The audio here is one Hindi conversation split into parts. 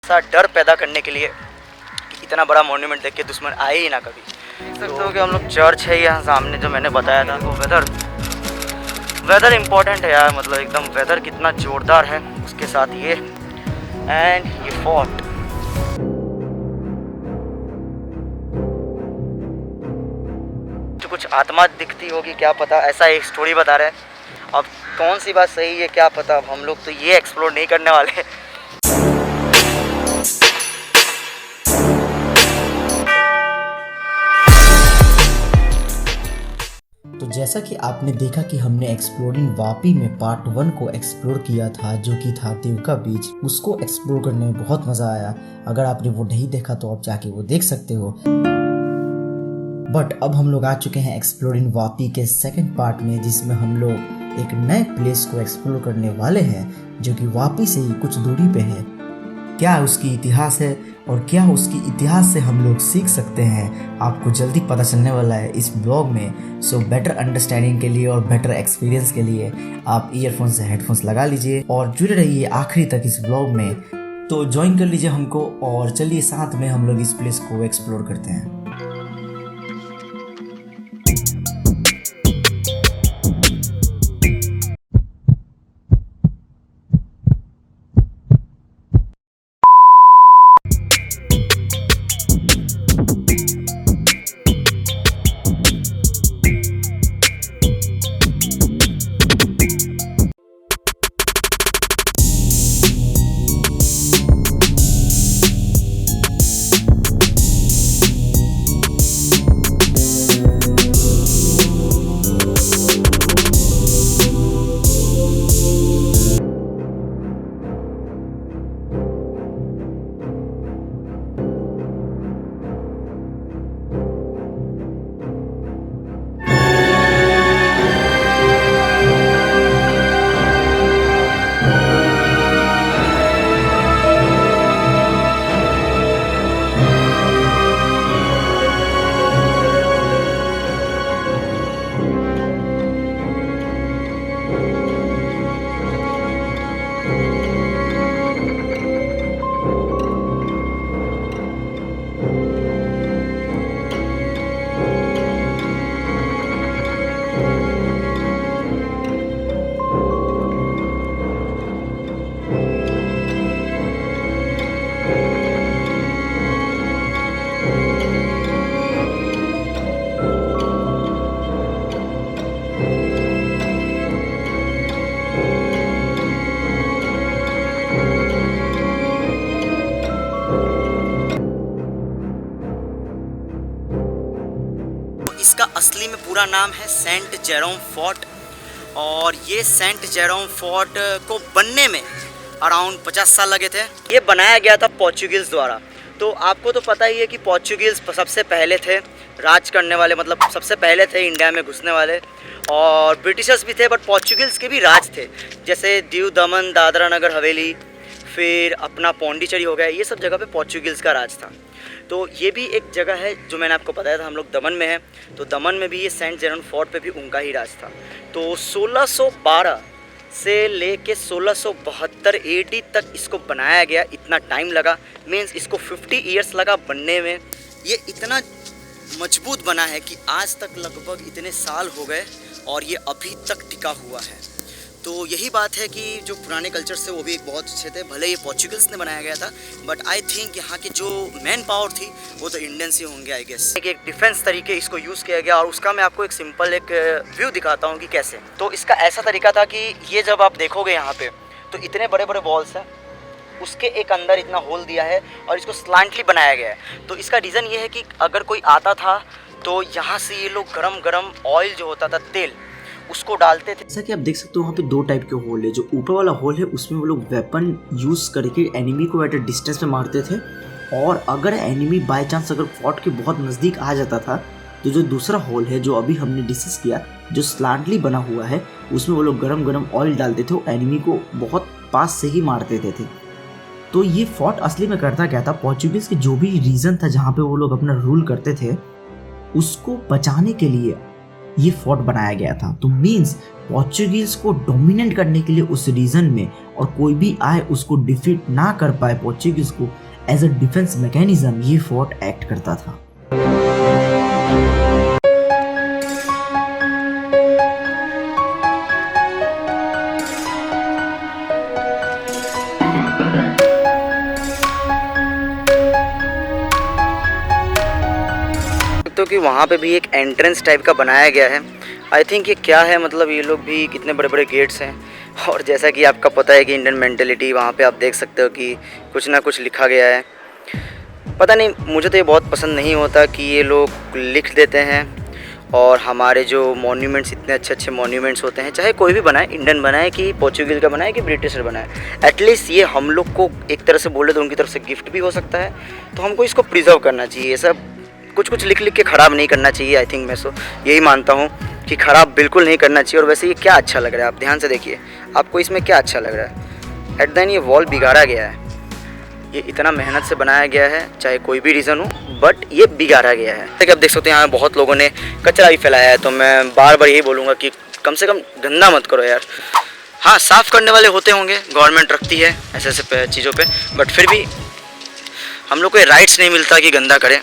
ऐसा डर पैदा करने के लिए कि इतना बड़ा मॉन्यूमेंट देख के दुश्मन आए ही ना कभी। देख सकते हो कि हम लोग चर्च है यहाँ सामने जो मैंने बताया था। वो वेदर इम्पोर्टेंट है यार, मतलब एकदम वेदर कितना जोरदार है, उसके साथ ये एंड ये फोर्ट। तो कुछ आत्मा दिखती होगी, क्या पता, ऐसा एक स्टोरी बता रहे हैं। अब कौन सी बात सही है क्या पता, अब हम लोग तो ये एक्सप्लोर नहीं करने वाले। तो जैसा कि आपने देखा कि हमने एक्सप्लोरिंग वापी में पार्ट 1 को एक्सप्लोर किया था, जो कि था देवका बीच। उसको एक्सप्लोर करने में बहुत मज़ा आया। अगर आपने वो नहीं देखा तो आप जाके वो देख सकते हो। बट अब हम लोग आ चुके हैं एक्सप्लोरिंग वापी के सेकंड पार्ट में, जिसमें हम लोग एक नए प्लेस को एक्सप्लोर करने वाले हैं, जो कि वापी से ही कुछ दूरी पे है। क्या उसकी इतिहास है और क्या उसकी इतिहास से हम लोग सीख सकते हैं, आपको जल्दी पता चलने वाला है इस ब्लॉग में। सो बेटर अंडरस्टैंडिंग के लिए और बेटर एक्सपीरियंस के लिए आप ईयरफोन्स से हेडफोन्स लगा लीजिए और जुड़े रहिए आखिरी तक इस ब्लॉग में। तो ज्वाइन कर लीजिए हमको और चलिए साथ में हम लोग इस प्लेस को एक्सप्लोर करते हैं। इसका असली में पूरा नाम है सेंट जेरोम फोर्ट, और ये सेंट जेरोम फोर्ट को बनने में अराउंड 50 साल लगे थे। ये बनाया गया था पोर्चुगीज़ द्वारा। तो आपको तो पता ही है कि पोर्चुगीज़ सबसे पहले थे राज करने वाले, मतलब सबसे पहले थे इंडिया में घुसने वाले, और ब्रिटिशर्स भी थे, बट पोर्चुगीज़ के भी राज थे, जैसे दीव दमन दादरा नगर हवेली, फिर अपना पौंडीचेरी हो गया, ये सब जगह पे पोर्चुगीज़ का राज था। तो ये भी एक जगह है जो मैंने आपको बताया था, हम लोग दमन में हैं, तो दमन में भी ये सेंट जेरोम फोर्ट पे भी उनका ही राज था। तो 1612 से लेके 1672 एडी तक इसको बनाया गया, इतना टाइम लगा, मीन्स इसको 50 ईयर्स लगा बनने में। ये इतना मजबूत बना है कि आज तक लगभग इतने साल हो गए और ये अभी तक टिका हुआ है। तो यही बात है कि जो पुराने कल्चर से वो भी एक बहुत अच्छे थे, भले ये पोर्चुगल्स ने बनाया गया था, बट आई थिंक यहाँ की जो मैन पावर थी वो तो इंडियंस ही होंगे आई गेस। एक डिफेंस तरीके इसको यूज़ किया गया, और उसका मैं आपको एक सिंपल एक व्यू दिखाता हूँ कि कैसे। तो इसका ऐसा तरीका था कि ये जब आप देखोगे यहाँ पे तो इतने बड़े बड़े बॉल्स हैं, उसके एक अंदर इतना होल दिया है और इसको स्लांटली बनाया गया है। तो इसका रीज़न ये है कि अगर कोई आता था तो यहाँ से ये लोग गरम ऑयल जो होता था, तेल, उसको डालते थे। जैसा कि आप देख सकते हो वहाँ पे दो टाइप के होल है। जो ऊपर वाला होल है उसमें वो लोग वेपन यूज करके एनिमी को एट अ डिस्टेंस में मारते थे, और अगर एनिमी बाय चांस अगर फोर्ट के बहुत नज़दीक आ जाता था तो जो दूसरा होल है जो अभी हमने डिस्कस किया, जो स्लांटली बना हुआ है, उसमें वो लोग गरम ऑयल डालते थे, एनिमी को बहुत पास से ही मार देते थे। तो ये फोर्ट असली में करता क्या था, पोर्चुगीज के जो भी रीजन था जहाँ पे वो लोग अपना रूल करते थे, उसको बचाने के लिए ये फोर्ट बनाया गया था। तो मीन्स पोर्चुगीज को डोमिनेट करने के लिए उस रीजन में, और कोई भी आए उसको डिफीट ना कर पाए पोर्चुगीज को, एज अ डिफेंस मैकेनिज्म ये फोर्ट एक्ट करता था। तो कि वहाँ पे भी एक एंट्रेंस टाइप का बनाया गया है। आई थिंक ये क्या है, मतलब ये लोग भी कितने बड़े बड़े गेट्स हैं। और जैसा कि आपका पता है कि इंडियन मेंटेलिटी, वहाँ पे आप देख सकते हो कि कुछ ना कुछ लिखा गया है। पता नहीं, मुझे तो ये बहुत पसंद नहीं होता कि ये लोग लिख देते हैं। और हमारे जो मॉन्यूमेंट्स, इतने अच्छे अच्छे मॉन्यूमेंट्स होते हैं, चाहे कोई भी बनाए, इंडियन बनाए कि पोर्चुगीज का बनाए कि ब्रिटिशर बनाए, एटलीस्ट ये हम लोग को एक तरह से बोले तो उनकी तरफ से गिफ्ट भी हो सकता है। तो हमको इसको प्रिजर्व करना चाहिए। ये सब कुछ कुछ लिख लिख के ख़राब नहीं करना चाहिए। आई थिंक मैं यही मानता हूँ कि ख़राब बिल्कुल नहीं करना चाहिए। और वैसे ये क्या अच्छा लग रहा है, आप ध्यान से देखिए, आपको इसमें क्या अच्छा लग रहा है। एट द एंड ये वॉल बिगाड़ा गया है, ये इतना मेहनत से बनाया गया है, चाहे कोई भी रीज़न हो, बट ये बिगाड़ा गया है। जैसे कि आप देख सकते हैं यहाँ बहुत लोगों ने कचरा भी फैलाया है। तो मैं बार बार यही बोलूँगा कि कम से कम गंदा मत करो यार। हाँ, साफ़ करने वाले होते होंगे, गवर्नमेंट रखती है ऐसे ऐसे चीज़ों पर, बट फिर भी हम लोग को ये राइट्स नहीं मिलता कि गंदा करें।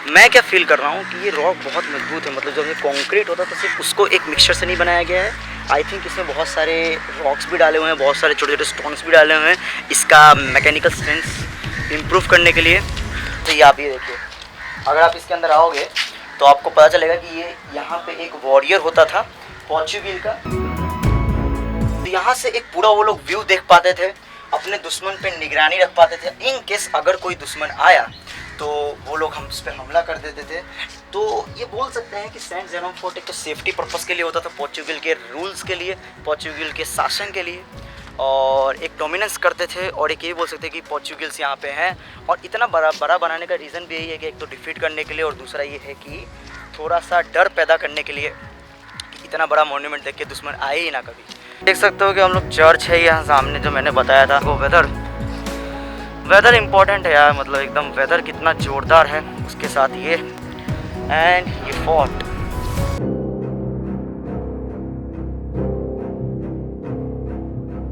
मैं क्या फील कर रहा हूँ कि ये रॉक बहुत मजबूत है। मतलब जब ये कंक्रीट होता तो सिर्फ उसको एक मिक्सचर से नहीं बनाया गया है। आई थिंक इसमें बहुत सारे रॉक्स भी डाले हुए हैं, बहुत सारे छोटे छोटे स्टोन्स भी डाले हुए हैं इसका मैकेनिकल स्ट्रेंथ इम्प्रूव करने के लिए। तो ये आप ये देखिए, अगर आप इसके अंदर आओगे तो आपको पता चलेगा कि ये यहाँ पे एक वॉरियर होता था पोर्चुगीज का। तो यहाँ से एक पूरा वो लोग व्यू देख पाते थे, अपने दुश्मन पे निगरानी रख पाते थे। इन केस अगर कोई दुश्मन आया तो वो लोग हम उस पर हमला कर देते थे। तो ये बोल सकते हैं कि सेंट जेरोम फोर्ट एक तो सेफ्टी पर्पस के लिए होता था, पोर्चुगल के रूल्स के लिए, पोर्चुगल के शासन के लिए, और एक डोमिनेंस करते थे। और एक ये बोल सकते हैं कि पोर्चुगल्स यहाँ पे हैं। और इतना बड़ा बनाने का रीज़न भी यही है कि एक तो डिफीट करने के लिए, और दूसरा ये है कि थोड़ा सा डर पैदा करने के लिए कि इतना बड़ा मॉन्यूमेंट देख के दुश्मन आए ही ना कभी। देख सकते हो कि हम लोग चर्च है यहाँ सामने, जो मैंने बताया था। वो वेदर इम्पॉर्टेंट है यार, मतलब एकदम वेदर कितना जोरदार है, उसके साथ ये एंड ये फोर्ट।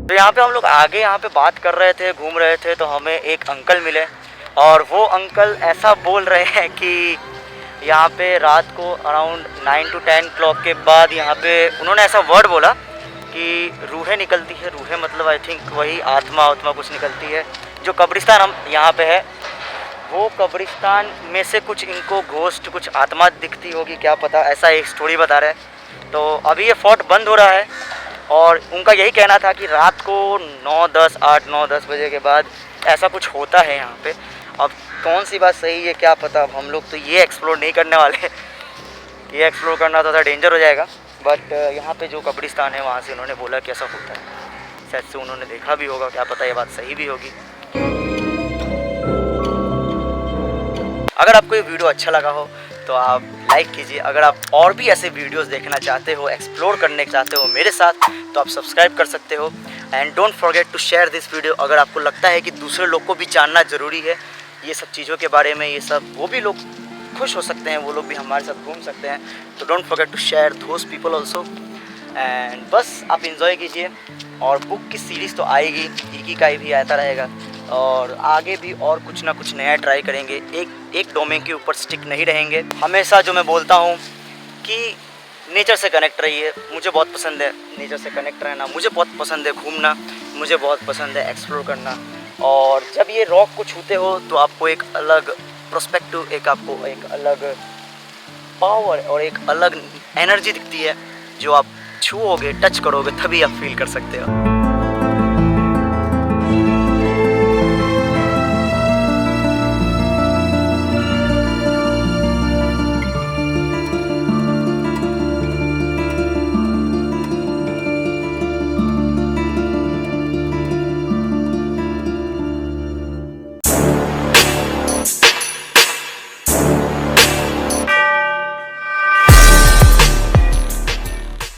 तो यहाँ पे हम लोग आगे यहाँ पे बात कर रहे थे, घूम रहे थे, तो हमें एक अंकल मिले। और वो अंकल ऐसा बोल रहे हैं कि यहाँ पे रात को अराउंड 9 to 10 क्लॉक के बाद यहाँ पे उन्होंने ऐसा वर्ड बोला कि रूहें निकलती है। रूहें मतलब आई थिंक वही आत्मा कुछ निकलती है। जो कब्रिस्तान हम यहाँ पे है, वो कब्रिस्तान में से कुछ इनको घोस्ट, कुछ आत्मा दिखती होगी, क्या पता, ऐसा एक स्टोरी बता रहे हैं। तो अभी ये फोर्ट बंद हो रहा है और उनका यही कहना था कि रात को 9-10 बजे के बाद ऐसा कुछ होता है यहाँ पे। अब कौन सी बात सही है क्या पता, अब हम लोग तो ये एक्सप्लोर नहीं करने वाले। ये एक्सप्लोर करना तो डेंजर हो जाएगा। बट यहाँ पे जो कब्रिस्तान है वहाँ से उन्होंने बोला कि ऐसा होता है, शायद से उन्होंने देखा भी होगा, क्या पता ये बात सही भी होगी। अगर आपको ये वीडियो अच्छा लगा हो तो आप लाइक कीजिए। अगर आप और भी ऐसे वीडियोस देखना चाहते हो, एक्सप्लोर करने चाहते हो मेरे साथ, तो आप सब्सक्राइब कर सकते हो। And don't forget to share this video. अगर आपको लगता है कि दूसरे लोग को भी जानना ज़रूरी है ये सब चीज़ों के बारे में, ये सब, वो भी लोग खुश हो सकते हैं, वो लोग भी हमारे साथ घूम सकते हैं, तो don't forget to share those people also. And बस आप इंजॉय कीजिए। और बुक की सीरीज़ तो आएगी, इकिगाई भी आता रहेगा, और आगे भी और कुछ ना कुछ नया ट्राई करेंगे। एक डोमेन के ऊपर स्टिक नहीं रहेंगे। हमेशा जो मैं बोलता हूँ कि नेचर से कनेक्ट रहिए। मुझे बहुत पसंद है नेचर से कनेक्ट रहना, मुझे बहुत पसंद है घूमना, मुझे बहुत पसंद है एक्सप्लोर करना। और जब ये रॉक को छूते हो तो आपको एक अलग प्रोस्पेक्टिव, आपको एक अलग पावर और एक अलग एनर्जी दिखती है, जो आप छूओगे, टच करोगे, तभी आप फील कर सकते हो।